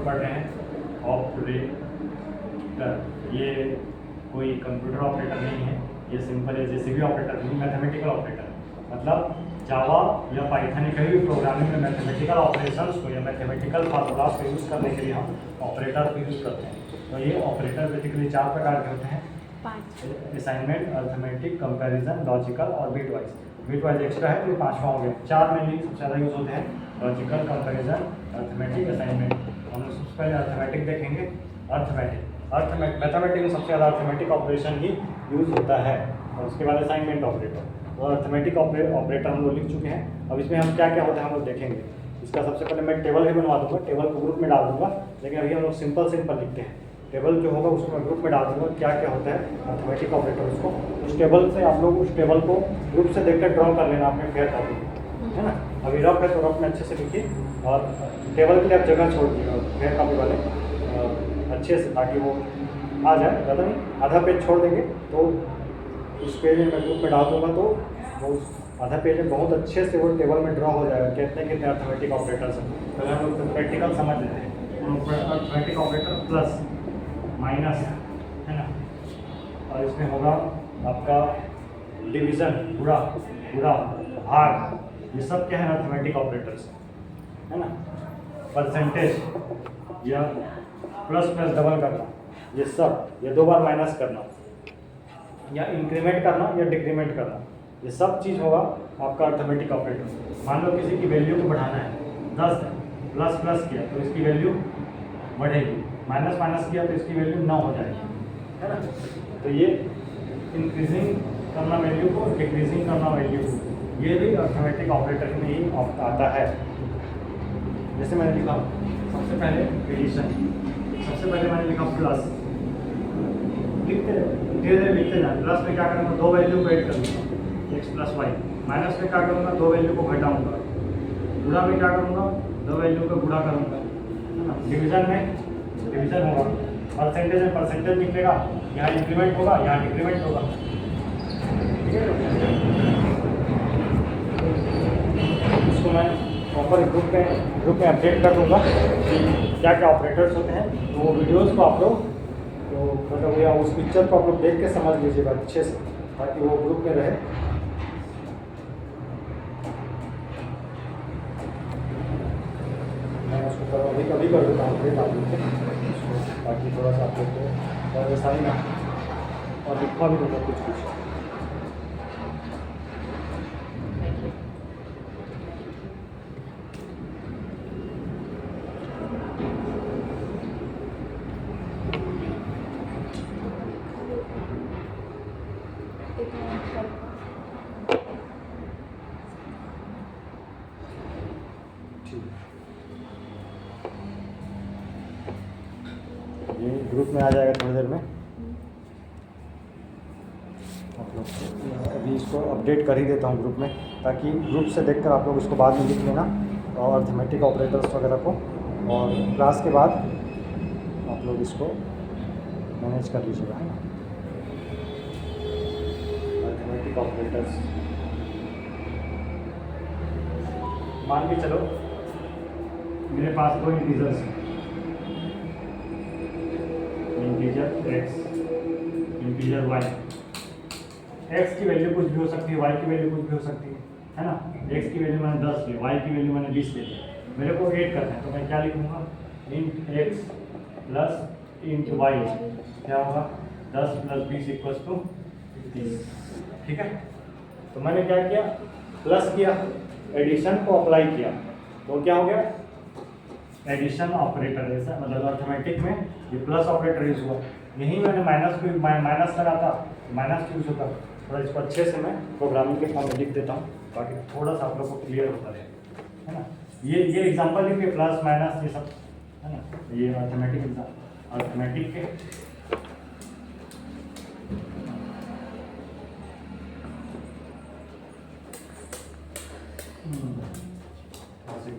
पढ़ रहे हैं ऑपरेटर। ये कोई कंप्यूटर ऑपरेटर नहीं है, ये सिंपल है जेसीबी ऑपरेटर नहीं, मैथमेटिकल ऑपरेटर। मतलब जावा या पाइथन कहीं भी प्रोग्रामिंग में मैथमेटिकल ऑपरेशंस को या मैथमेटिकल फार्मूलाज को यूज़ करने के लिए हम ऑपरेटर को यूज़ करते हैं। तो ये ऑपरेटर बेसिकली 4 प्रकार के होते हैं, 5 असाइनमेंट, अर्थमेटिक, कंपैरिजन, लॉजिकल और बिटवाइज। बिटवाइज एक्स्ट्रा है तो ये 5वां हो गया। 4 में सबसे ज़्यादा यूज़ होते हैं, लॉजिकल, कंपैरिजन, अर्थमेटिक, असाइनमेंट। हम लोग सबसे पहले अर्थमेटिक देखेंगे। अर्थमेटिक मैथमेटिक में सबसे ज़्यादा अर्थमेटिक ऑपरेशन ही यूज़ होता है, और उसके बाद असाइनमेंट ऑपरेटर और अर्थमेटिक ऑपरेटर हम लोग लिख चुके हैं। अब इसमें हम क्या क्या होता है हम लोग देखेंगे। इसका सबसे पहले मैं टेबल भी बनवा दूंगा, टेबल को ग्रुप में डाल दूंगा, लेकिन अभी हम लोग सिंपल लिखते हैं। टेबल जो होगा उसको मैं ग्रुप में डाल दूंगा, क्या क्या होता है अर्थमेटिक ऑपरेटर। उसको उस टेबल से आप लोग उस टेबल को ग्रुप से देखकर ड्रॉ कर लेना अपने फेयर कॉपी, है ना। अभी रफ है तो रफ में अच्छे से लिखिए, और टेबल के लिए आप जगह छोड़ दीजिएगा फेयर कॉपी वाले अच्छे से, ताकि वो आ जाए। ज़्यादा नहीं, आधा पेज छोड़ देंगे तो उस पेज में मैं ग्रुप में डाल दूँगा, तो वो आधा पेज में बहुत अच्छे से वो टेबल में ड्रॉ हो जाएगा कितने कितने अर्थमेटिक ऑपरेटर्स हैं। पहले हम लोग प्रैक्टिकल समझ लेते हैं। अर्थमेटिक ऑपरेटर प्लस माइनस, है ना, और इसमें होगा आपका डिवीज़न, गुणा, भाग, ये सब क्या है अर्थमेटिक ऑपरेटर्स, है ना। परसेंटेज या प्लस डबल करना, ये सब, ये 2 बार माइनस करना, या इंक्रीमेंट करना या डिक्रीमेंट करना, ये सब चीज़ होगा आपका अर्थमेटिक ऑपरेटर। मान लो किसी की वैल्यू को बढ़ाना है, 10 है, प्लस किया तो इसकी वैल्यू बढ़ेगी, माइनस किया तो इसकी वैल्यू 9 हो जाएगी, है ना। तो ये इंक्रीजिंग करना वैल्यू को, डिक्रीजिंग करना वैल्यू को, ये भी अर्थमेटिक ऑपरेटर में ही आता है। जैसे मैंने लिखा सबसे पहले एडिशन, सबसे पहले मैंने लिखा प्लस, लिखते धीरे धीरे लिखते जाए। प्लस में क्या करूँगा, 2 वैल्यू को ऐड करूँगा, x + y। माइनस में क्या करूँगा, 2 वैल्यू को घटाऊँगा। गुणा में क्या करूँगा, 2 वैल्यू को गुणा करूँगा, है ना। डिवीज़न में डिवीज़न होगा, परसेंटेज में परसेंटेज निकलेगा, यहाँ इंक्रीमेंट होगा, यहाँ डिक्रीमेंट होगा, ठीक है। इसको मैं प्रॉपर ग्रुप में अपडेट कर दूँगा कि क्या क्या ऑपरेटर्स होते हैं। तो वो वीडियोज़ को आप लोग तो मतलब या उस पिक्चर को आप लोग देख के समझ लीजिएगा अच्छे से, ताकि वो ग्रुप में रहे। मैं उसको कभी कर देता हूँ अपडेट आप लोग से, ताकि थोड़ा सा आप लोग को परेशानी ना, और लिखवा भी दूँगा कुछ। ये ग्रुप में आ जाएगा थोड़ी देर में। आप लोग अभी इसको अपडेट कर ही देता हूँ ग्रुप में, ताकि ग्रुप से देखकर आप लोग इसको बाद में लिख लेना, और अर्थमेटिक ऑपरेटर्स वगैरह को, और क्लास के बाद आप लोग इसको मैनेज कर लीजिएगा, है ना। अर्थमेटिक ऑपरेटर्स, मान के चलो मेरे पास 2 इंटीजर्स हैं, integer x, integer y। x की वैल्यू कुछ भी हो सकती है, y की वैल्यू कुछ भी हो सकती है ना। x की वैल्यू मैंने 10 ली, y की वैल्यू मैंने 20 ली, मेरे को ऐड करना है, तो मैं क्या लिखूँगा, int x plus int y, क्या होगा, 10 + 20 = 30, ठीक है। तो मैंने क्या किया, प्लस किया, एडिशन को अप्लाई किया, तो क्या हो गया, एडिशन ऑपरेटर। ऐसा मतलब अर्थमेटिक में ये प्लस ऑपरेटर यूज हुआ। यहीं मैंने माइनस लगा था, माइनस यूज होता। थोड़ा इसको अच्छे से मैं प्रोग्रामिंग के फॉर्म में लिख देता हूँ, ताकि थोड़ा सा आप लोग को क्लियर होता रहे, है ना। ये एग्जांपल लिखिए, प्लस माइनस ये सब, है ना। ये अर्थमेटिक के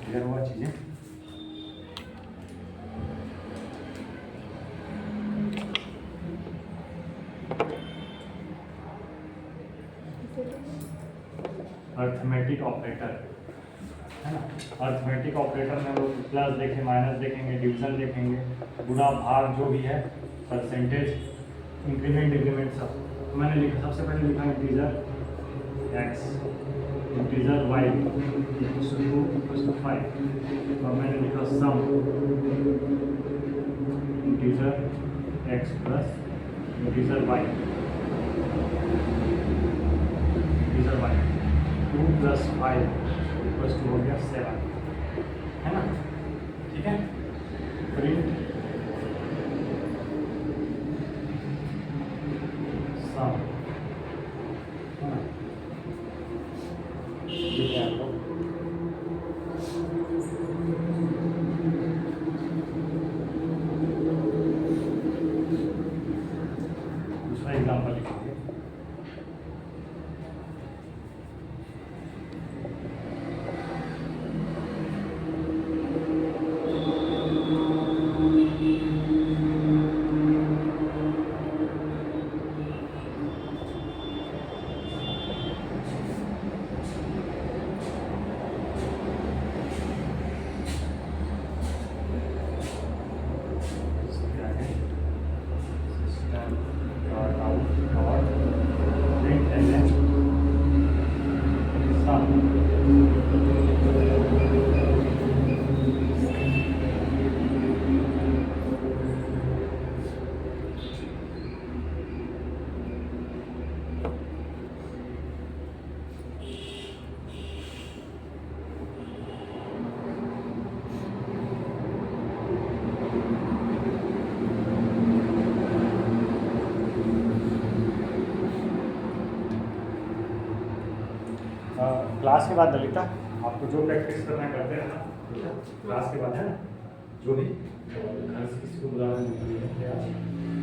क्लियर हुआ चीज़ें। अर्थमेटिक ऑपरेटर है ना। अर्थमेटिक ऑपरेटर में वो प्लस देखें, माइनस देखेंगे, डिवीजन देखेंगे, गुणा भाग जो भी है, परसेंटेज, इंक्रीमेंट डिक्रीमेंट सब। तो मैंने लिखा, सबसे पहले लिखा integer x, integer y equals to 5। और मैंने लिखा sum integer x plus integer y, integer y 2 + 5 equals to हो गया 7, है ना। ठीक है, प्रिंट सम, है ना। ठीक है, तो दूसरा एग्जाम्पल लिखेंगे। क्लास के बाद ललिता आपको जो प्रैक्टिस करना है करते रहना, ठीक है। क्लास के बाद है ना, जो भी घर से किसी को बुलाना नहीं है,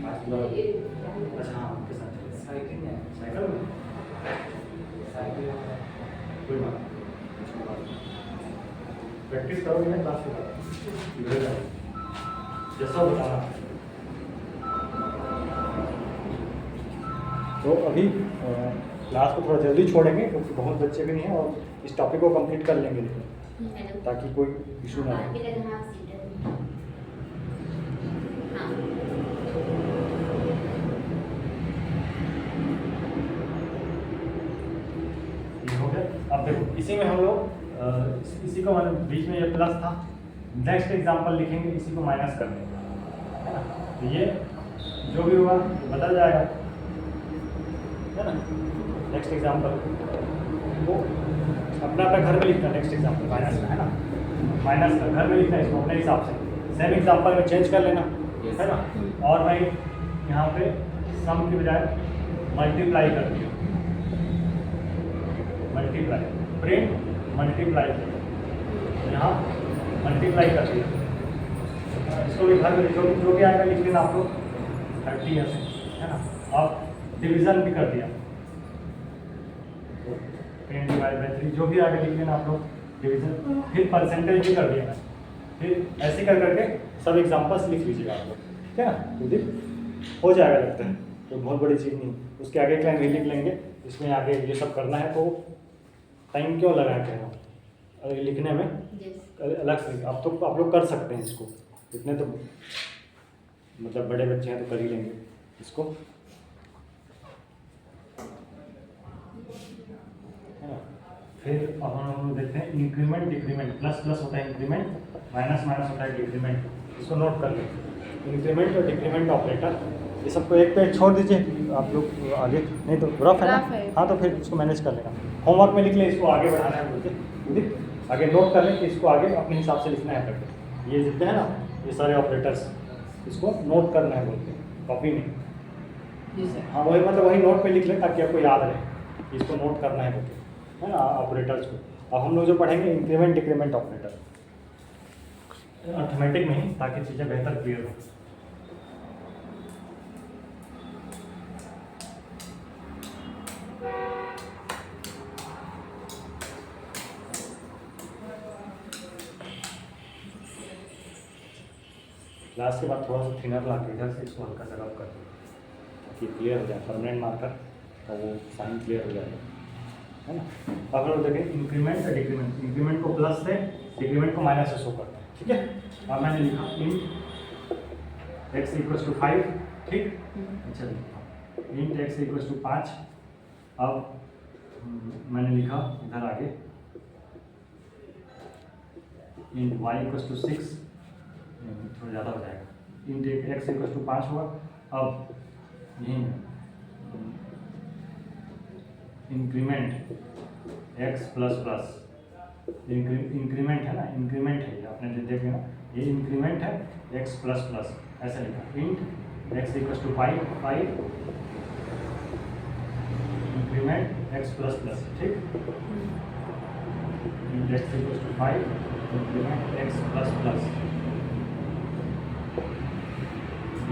आज बुला। अच्छा हाँ, आपके साथ साइकिल है, साइकिल में कोई बात नहीं, प्रैक्टिस करोगे ना क्लास के बाद इधर जाओ, जैसा बताना। तो अभी क्लास को थोड़ा जल्दी छोड़ेंगे क्योंकि बहुत बच्चे भी नहीं हैं और इस टॉपिक को कंप्लीट कर लेंगे ताकि कोई इशू ना हो। ये हो गया। अब देखो इसी में हम लोग इसी को मतलब बीच में ये प्लस था, नेक्स्ट एग्जांपल लिखेंगे, इसी को माइनस कर देंगे, है ना। तो ये जो भी होगा बदल जाएगा, है ना। नेक्स्ट एग्जांपल वो अपना घर में लिखना, नेक्स्ट एग्जांपल माइनस का, है ना। माइनस का घर में लिखना, इसको अपने हिसाब से सेम एग्जांपल में चेंज कर लेना, है ना। और मैं यहाँ पे सम की बजाय मल्टीप्लाई कर दिया, मल्टीप्लाई, प्रिंट मल्टीप्लाई कर, यहाँ मल्टीप्लाई कर दिया। इसको भी घर में जो भी आएगा लिख लेना आप लोग 30 ऐसे, है ना। और डिवीज़न भी कर दिया, 10/3 जो भी आगे लिख लेना आप लोग डिवीज़न, फिर परसेंटेज भी कर दिया मैं, फिर ऐसे कर करके सब एग्जांपल्स लिख लीजिएगा आप लोग, ठीक है ना। तो हो जाएगा लगता है, तो बहुत बड़ी चीज़ नहीं। उसके आगे क्लाइन भी लिख लेंगे, इसमें आगे ये सब करना है तो टाइम क्यों लगा के ना अगर लिखने में अलग से आप तो आप लोग कर सकते हैं इसको, इतने तो मतलब बड़े बच्चे हैं तो कर ही लेंगे इसको, है ना। फिर अब हम लोग देखते हैं इंक्रीमेंट डिक्रीमेंट, प्लस प्लस होता है इंक्रीमेंट, माइनस माइनस होता है डिक्रीमेंट, इसको नोट कर लें। इंक्रीमेंट और डिक्रीमेंट ऑपरेटर ये सबको एक पे छोड़ दीजिए आप लोग, आगे नहीं तो रफ है ना। हाँ तो फिर इसको मैनेज कर लेना, होमवर्क में लिख लें, इसको आगे बढ़ाना है बोलते, आगे नोट कर लें कि इसको आगे अपने हिसाब से लिखना है करके। ये जितने हैं ना ये सारे ऑपरेटर्स, इसको नोट करना है बोलते, कॉपी में। हाँ वही मतलब वही नोट पे लिख लें ताकि आपको याद रहे, इसको नोट करना है बोलते, है ना, ऑपरेटर्स को। अब हम लोग जो पढ़ेंगे इंक्रीमेंट डिक्रीमेंट ऑपरेटर अर्थमेटिक में ही, ताकि चीज़ें बेहतर क्लियर हो। क्लास के बाद थोड़ा सा थिनर ला के इधर से इसको हल्का सा रब कर दो ताकि क्लियर हो जाए, परमानेंट मार्कर और वो साइन क्लियर हो जाएगा। है ना। अब हम लोग देखें इंक्रीमेंट और डिक्रीमेंट। इंक्रीमेंट को प्लस से, डिक्रीमेंट को माइनस से शो करते हैं, ठीक है। अब मैंने लिखा इंट एक्स इक्वल टू 5, ठीक। अच्छा लिखा इंट एक्स इक्वल टू 5। अब मैंने लिखा इधर आगे इंट वाई इक्वल टू 6, थोड़ा ज़्यादा हो जाएगा। इंट एक्स इक्वल टू 5 हुआ। अब यहीं increment x plus plus, increment है ना, इंक्रीमेंट है ये, आपने देखे ना, ये इंक्रीमेंट है एक्स प्लस प्लस, ऐसा लिखा int x equal to 5 increment x plus plus, ठीक। Int x equal to 5 increment x plus plus,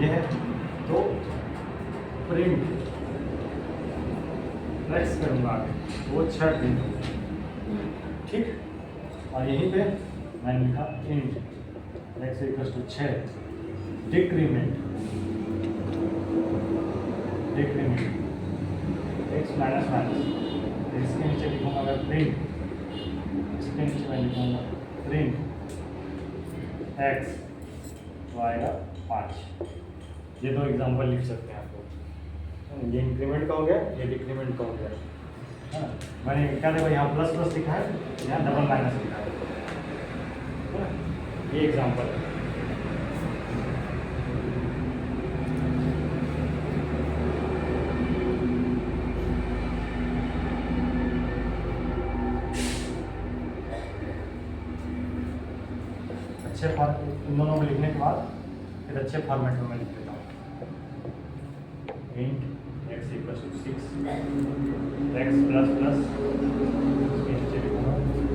ये है। तो प्रिंट एक्स करूँगा आगे, वो 6 प्रिंट होगा, ठीक। और यहीं पे मैंने लिखा int x equal to 6 decrement x minus minus, इसके नीचे लिखूँगा मैं प्रिंट, इसके नीचे मैं लिखूँगा प्रिंट एक्स, तो आएगा 5। ये दो एग्जांपल लिख सकते हैं आप लोग। ये इंक्रीमेंट का हो गया, ये डिक्रीमेंट का हो गया, है ना। मैंने क्या देखो यहाँ प्लस प्लस लिखा है, यहाँ डबल माइनस लिखा है ना? ये एग्जांपल है। अच्छे इन दोनों को लिखने के बाद फिर अच्छे फॉर्मेट में मैं लिख देता हूँ। Int x equal to 6 x plus plus,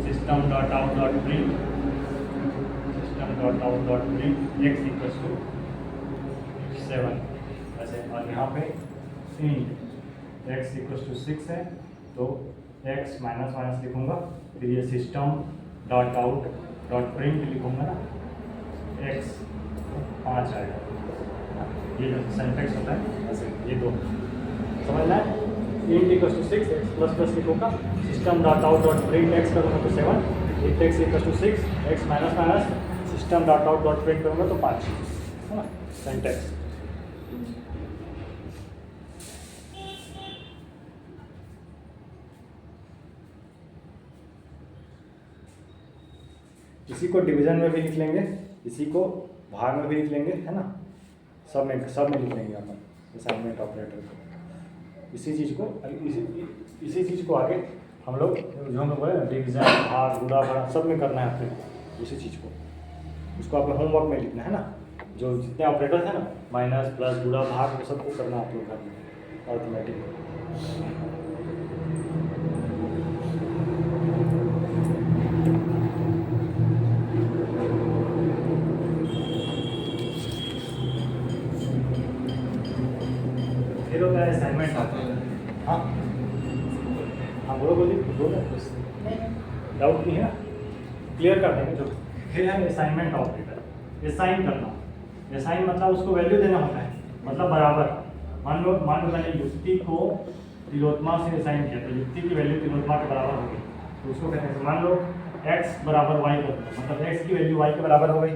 system dot out dot print, system dot out dot print x equal to 7 ऐसे। और यहाँ पे इंट एक्स इक्वल टू 6 है, तो एक्स माइनस माइनस लिखूँगा, फिर ये system dot out dot print लिखूँगा ना, एक्स 5 आएगा। ये जो सिंटैक्स होता है ऐसे, ये दो समझना है। Int equal to 6 x plus plus लिखूँगा, system dot out dot print x करूँगा तो 7, int x equal to 6 x minus minus, system dot out dot print करूँगा तो 5, है ना सिंटैक्स। इसी को डिवीजन में भी लिख लेंगे, इसी को भाग में भी लिख लेंगे, है ना, सब में लिख लेंगे अपन असाइनमेंट ऑपरेटर को। इसी चीज़ को आगे हम लोग जो हम लोग बोले डिवीजन, भाग, गुणा, भाग सब में करना है अपने, इसी चीज़ को, उसको अपने होमवर्क में लिखना है ना। जो जितने ऑपरेटर है ना, माइनस प्लस गुणा भाग, वो सबको करना आप लोग घर में अर्थमेटिक। फिर होता है असाइनमेंट ऑपरेटर। हाँ हाँ बोलिए डाउट नहीं है ना, क्लियर कर देंगे। जो फिर है असाइनमेंट ऑपरेटर, असाइन करना। असाइन मतलब उसको वैल्यू देना होता है, मतलब बराबर। मान लो मैंने युक्ति को तिलोत्मा से असाइन किया, तो युक्ति की वैल्यू तिलोत्मा के बराबर होगी, तो उसको कहते हैं। मान लो x बराबर y कर दो, मतलब x की वैल्यू y के बराबर हो गई,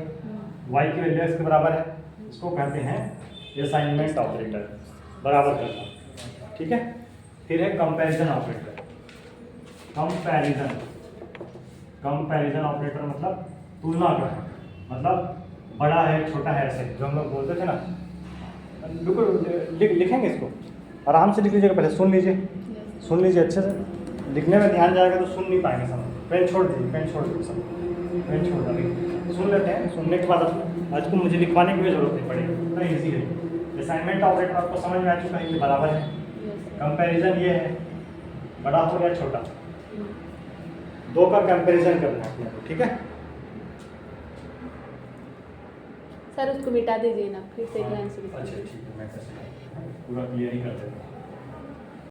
y की वैल्यू x के बराबर है, इसको कहते हैं असाइनमेंट ऑपरेटर, बराबर करना, ठीक है। फिर है कंपैरिजन ऑपरेटर। कंपैरिजन ऑपरेटर मतलब तुलना करना, मतलब बड़ा है छोटा है, ऐसे जो हम लोग बोलते थे ना। बिल्कुल लिखेंगे इसको, आराम से लिख लीजिएगा, पहले सुन लीजिए अच्छे से। लिखने में ध्यान जाएगा तो सुन नहीं पाएंगे सब। पेन छोड़ दीजिए सब, पेन छोड़ दीजिए, सुन लेते हैं। सुनने के बाद आज को मुझे लिखवाने की भी जरूरत नहीं पड़ेगी, इतना ईजी है। असाइनमेंट ऑपरेटर आपको समझ में आ चुका है, ये बराबर है। कंपैरिजन ये है, बड़ा हो गया छोटा, दो का कंपैरिजन करना है, ठीक है। सर उसको मिटा दीजिए ना, फिर से एक लाइन से। अच्छा ठीक है, मैं पूरा क्लियर ही कर देता हूँ।